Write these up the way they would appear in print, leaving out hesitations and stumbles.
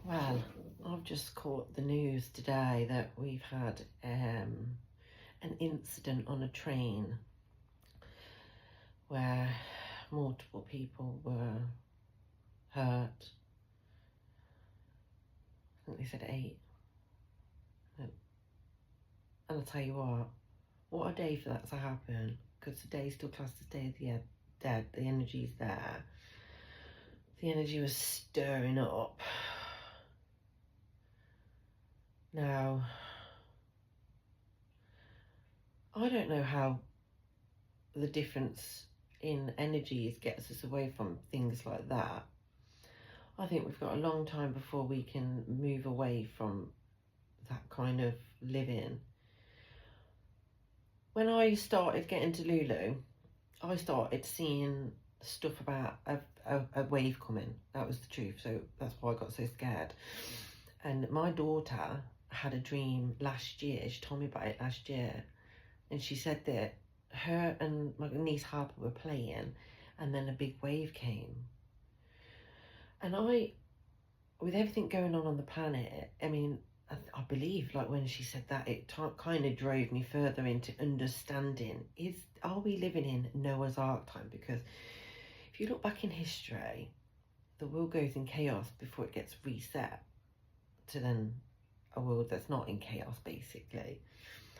Well, I've just caught the news today that we've had an incident on a train where multiple people were hurt. I think they said 8. And I'll tell you what a day for that to happen, because today's still classed as Day of the Dead. The energy's there. The energy was stirring up. Now, I don't know how the difference in energies gets us away from things like that. I think we've got a long time before we can move away from that kind of living. When I started getting to Lulu, I started seeing stuff about a wave coming. That was the truth. So that's why I got so scared. And my daughter had a dream last year. She told me about it last year. And she said that her and my niece Harper were playing, and then a big wave came. And with everything going on the planet, I mean, I believe, like, when she said that, it kind of drove me further into understanding, are we living in Noah's Ark time? Because if you look back in history, the world goes in chaos before it gets reset to then a world that's not in chaos, basically.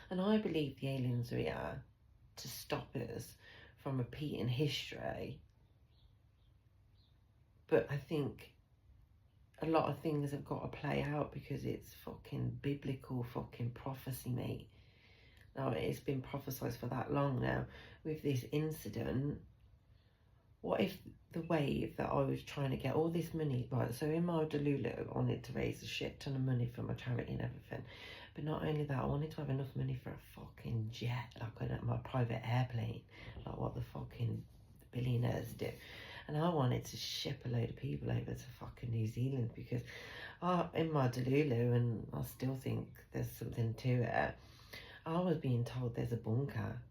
And I believe the aliens are here to stop us from repeating history. But I think a lot of things have got to play out because it's fucking biblical fucking prophecy, mate. Now, it's been prophesied for that long now. With this incident, what if the wave that I was trying to get all this money, right? So in my Delulu, I wanted to raise a shit ton of money for my charity and everything. But not only that, I wanted to have enough money for a fucking jet, like my private airplane, like what the fucking billionaires do. And I wanted to ship a load of people over to fucking New Zealand because in my Delulu, and I still think there's something to it, I was being told there's a bunker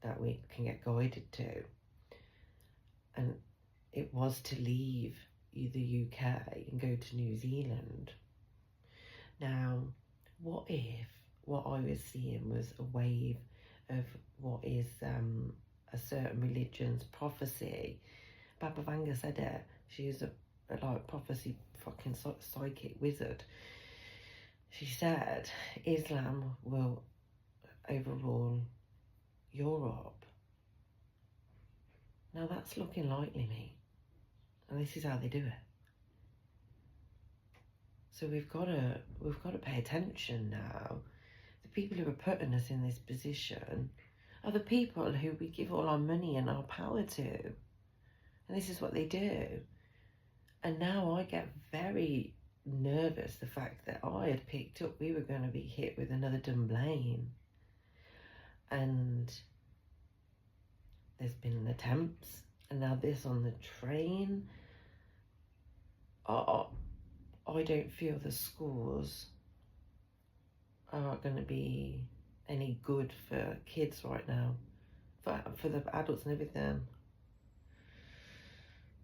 that we can get guided to. And it was to leave the UK and go to New Zealand. Now, what if what I was seeing was a wave of what is a certain religion's prophecy? Baba Vanga said it. She's a like prophecy fucking psychic wizard. She said Islam will overrule Europe. Now that's looking likely, mate. And this is how they do it. So we've got to pay attention now. The people who are putting us in this position are the people who we give all our money and our power to. And this is what they do. And now I get very nervous, the fact that I had picked up, we were going to be hit with another Dunblane. And there's been attempts, and now this on the train. I don't feel the schools are going to be any good for kids right now, for the adults and everything.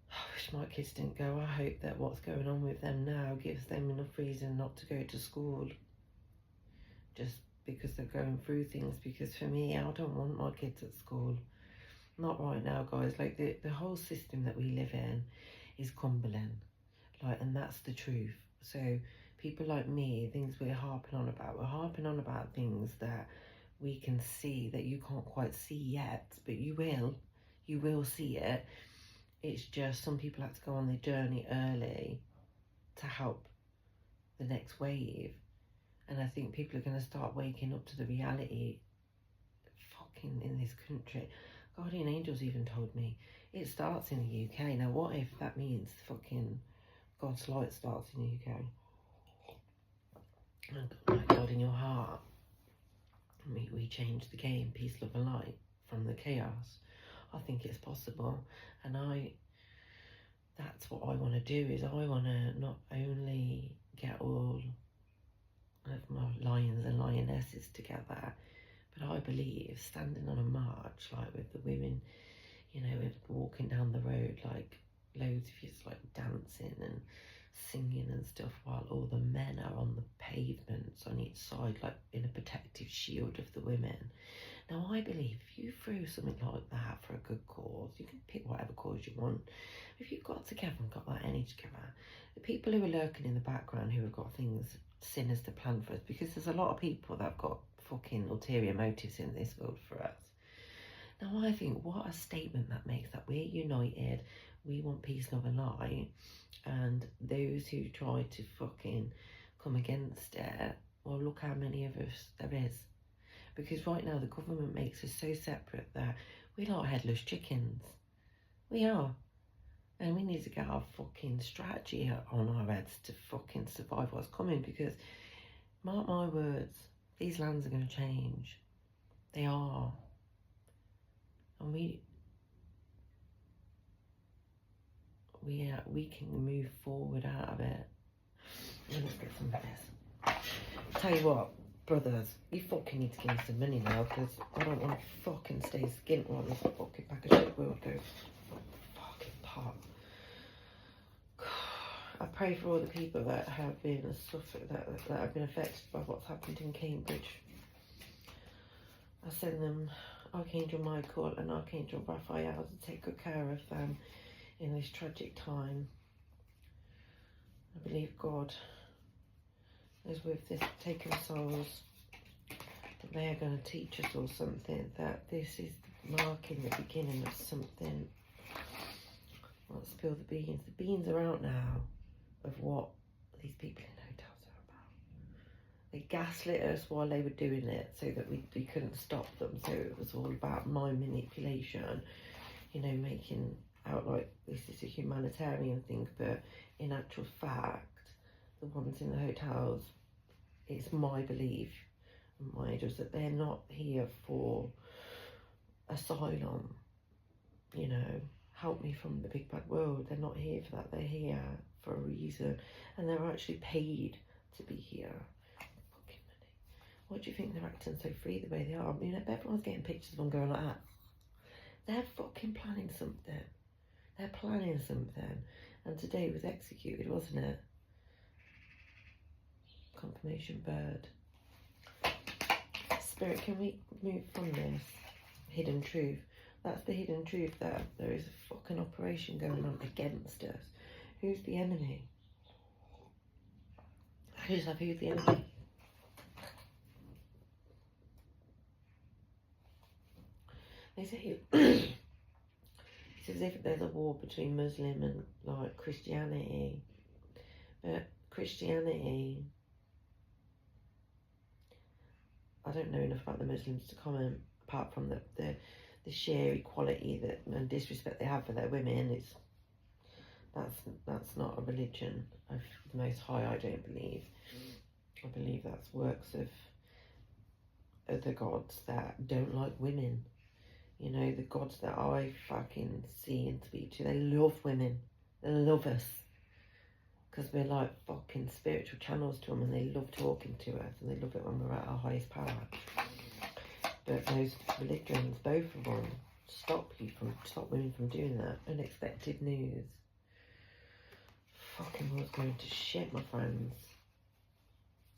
I wish my kids didn't go. I hope that what's going on with them now gives them enough reason not to go to school, just because they're going through things. Because for me, I don't want my kids at school. Not right now, guys. Like, the whole system that we live in is crumbling. Like, and that's the truth. So people like me, things we're harping on about things that we can see that you can't quite see yet, but you will see it. It's just some people have to go on their journey early to help the next wave. And I think people are going to start waking up to the reality fucking in this country. Guardian Angels even told me it starts in the UK. Now, what if that means fucking God's light starts in the UK? And God in your heart, we change the game, peace, love and light, from the chaos. I think it's possible. And that's what I want to do, is I want to not only get all of my lions and lionesses together, but I believe standing on a march, like with the women, you know, walking down the road, like loads of you, like dancing and singing and stuff while all the men are on the pavements on each side, like in a protective shield of the women. Now, I believe if you threw something like that for a good cause, you can pick whatever cause you want. If you've got together and got that energy together, the people who are lurking in the background who have got things sinister planned for us, because there's a lot of people that have got fucking ulterior motives in this world for us. Now, I think what a statement that makes, that we're united, we want peace, love and light, and those who try to fucking come against it, well, look how many of us there is. Because right now the government makes us so separate that we're like headless chickens. We are. And we need to get our fucking strategy on our heads to fucking survive what's coming, because, mark my words, these lands are going to change. They are. And we can move forward out of it. Let's get some of this. Tell you what, brothers, you fucking need to give me some money now, because I don't want to fucking stay skint while this fucking pack of shit will go fucking pop. I pray for all the people that have been suffered, that have been affected by what's happened in Cambridge. I send them Archangel Michael and Archangel Raphael to take good care of them in this tragic time. I believe God is with this taken souls, that they are going to teach us all something, that this is marking the beginning of something. Let's spill the beans. The beans are out now of what these people in hotels are about. They gaslit us while they were doing it so that we couldn't stop them. So it was all about mind manipulation, you know, making out like this is a humanitarian thing, but in actual fact, the ones in the hotels, it's my belief, my angels, that they're not here for asylum, you know, help me from the big bad world. They're not here for that. They're here for a reason, and they're actually paid to be here. Fucking money. Why do you think they're acting so free the way they are? I mean, everyone's getting pictures of them going like that. They're fucking planning something. They're planning something. And today was executed, wasn't it? Confirmation bird. Spirit, can we move from this hidden truth? That's the hidden truth, that there is a fucking operation going on against us. Who's the enemy? Who's the enemy? They say it's as if there's a war between Muslim and like Christianity, but Christianity, I don't know enough about the Muslims to comment, apart from the sheer equality that and disrespect they have for their women. That's not a religion of the Most High, I don't believe. I believe that's works of other gods that don't like women. You know, the gods that I fucking see and speak to, they love women. They love us. Because we're like fucking spiritual channels to them, and they love talking to us, and they love it when we're at our highest power. But those religions, both of them, stop women from doing that. Unexpected news. Fucking world's going to shit, my friends.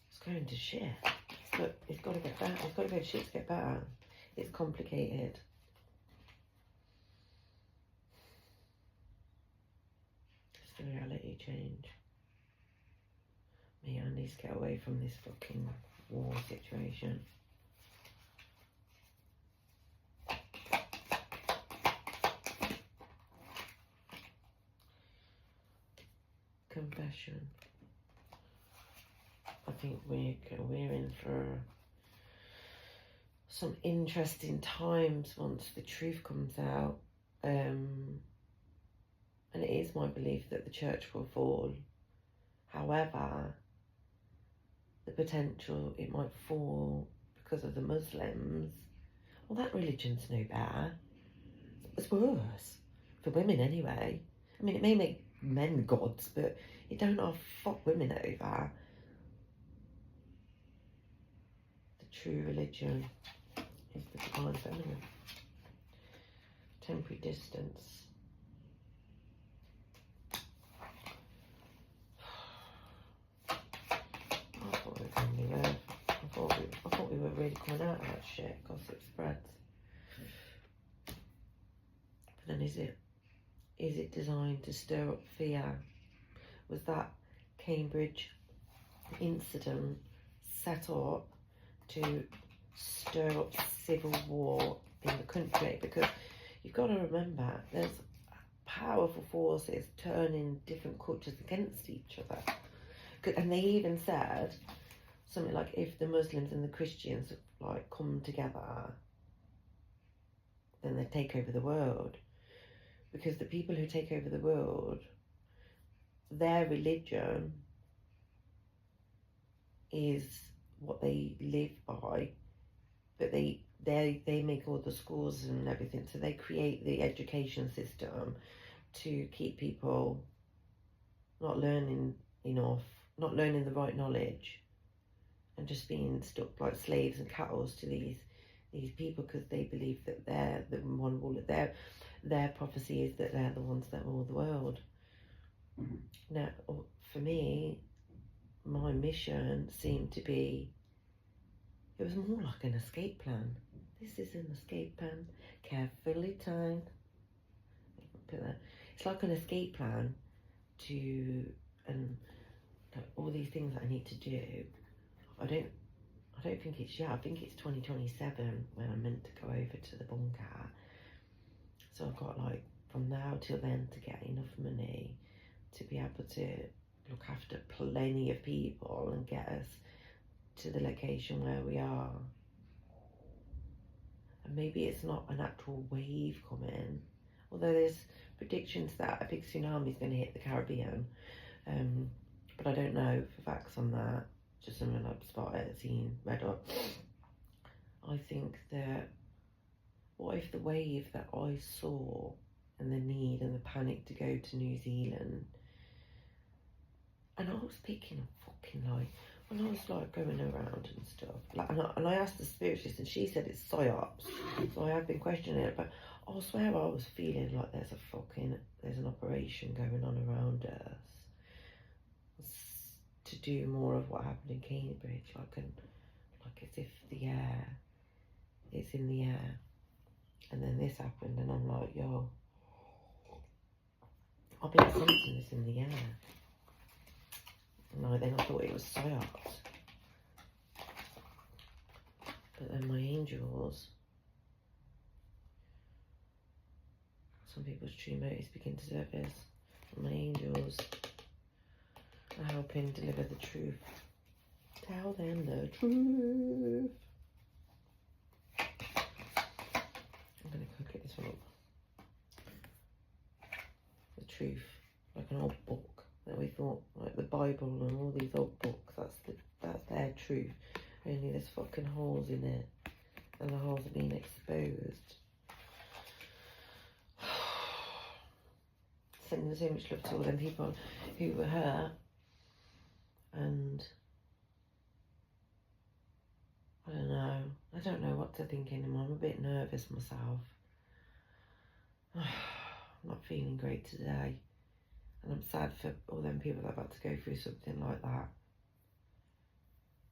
It's going to shit. But it's got to get better. It's got to go to shit to get better. It's complicated. It's the reality change. Me, I need to get away from this fucking war situation. Confession. I think we're in for some interesting times once the truth comes out, and it is my belief that the church will fall. However, the potential it might fall because of the Muslims, well, that religion's no better. It's worse for women anyway. I mean, it may make men gods, but it don't fuck women over. The true religion is the divine feminine. Temporary distance. who are really coming out of that shit. Gossip spreads. But then is it designed to stir up fear? Was that Cambridge incident set up to stir up civil war in the country? Because you've got to remember, there's powerful forces turning different cultures against each other. And they even said something like, if the Muslims and the Christians like come together, then they take over the world. Because the people who take over the world, their religion is what they live by, but they make all the schools and everything, so they create the education system to keep people not learning enough, not learning the right knowledge, and just being stuck like slaves and cattle to these people, because they believe that they're the one rule. Their prophecy is that they're the ones that rule the world. Now, for me, my mission seemed to be, it was more like an escape plan. This is an escape plan, carefully timed. It's like an escape plan to, and all these things that I need to do. I don't think it's yet. I think it's 2027 when I'm meant to go over to the bunker. So I've got like from now till then to get enough money to be able to look after plenty of people and get us to the location where we are. And maybe it's not an actual wave coming, although there's predictions that a big tsunami is going to hit the Caribbean, but I don't know for facts on that, just something I've spotted, seen, read up. I think that, what if the wave that I saw and the need and the panic to go to New Zealand, and I was picking up fucking like, when I was like going around and stuff, like, and I asked the spiritist and she said it's psyops, so I have been questioning it, but I swear I was feeling like there's an operation going on around us to do more of what happened in Cambridge, like as if the air, it's in the air. And then this happened and I'm like, yo, I've been sensing this in the air. And then I thought it was psyops. But then my angels, some people's true motives begin to surface. And my angels are helping deliver the truth. Tell them the truth. I'm going to click this one up. The truth, like an old book that we thought, like the Bible and all these old books, that's their truth. Only there's fucking holes in it, and the holes are being exposed. Sending so much love to all them people who were hurt, and I don't know what to think anymore. I'm a bit nervous myself. I'm not feeling great today, and I'm sad for all them people that are about to go through something like that.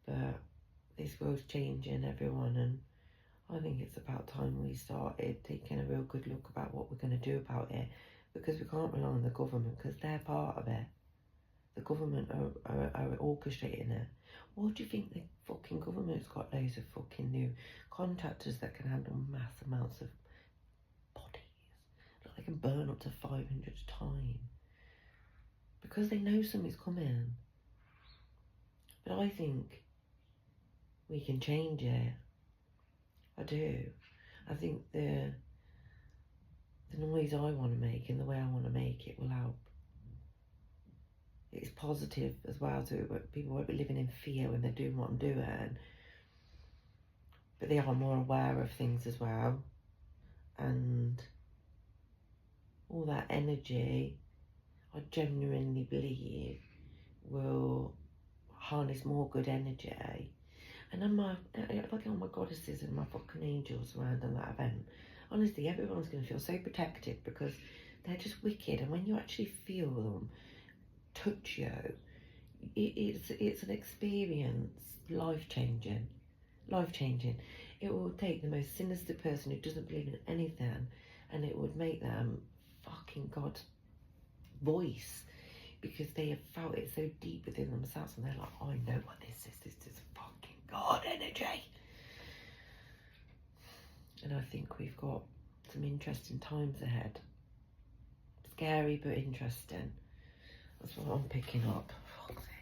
But this world's changing, everyone, and I think it's about time we started taking a real good look about what we're going to do about it, because we can't rely on the government, because they're part of it. The government are orchestrating it. What do you think the fucking government's got loads of fucking new contractors that can handle mass amounts of bodies? Like they can burn up to 500 times because they know something's coming. But I think we can change it. I do. I think the noise I want to make and the way I want to make it will help. It's positive as well, so people won't be living in fear when they're doing what I'm doing, but they are more aware of things as well, and all that energy, I genuinely believe, will harness more good energy. And then if I get all my goddesses and my fucking angels around on that event, honestly, everyone's going to feel so protected, because they're just wicked, and when you actually feel them touch you, it's an experience, life-changing. life-changing. It will take the most sinister person who doesn't believe in anything, and it would make them fucking God's voice, because they have felt it so deep within themselves, and they're like, I know what this is. This is fucking God energy. And I think we've got some interesting times ahead. Scary but interesting. That's what I'm picking up. Fuck's sake.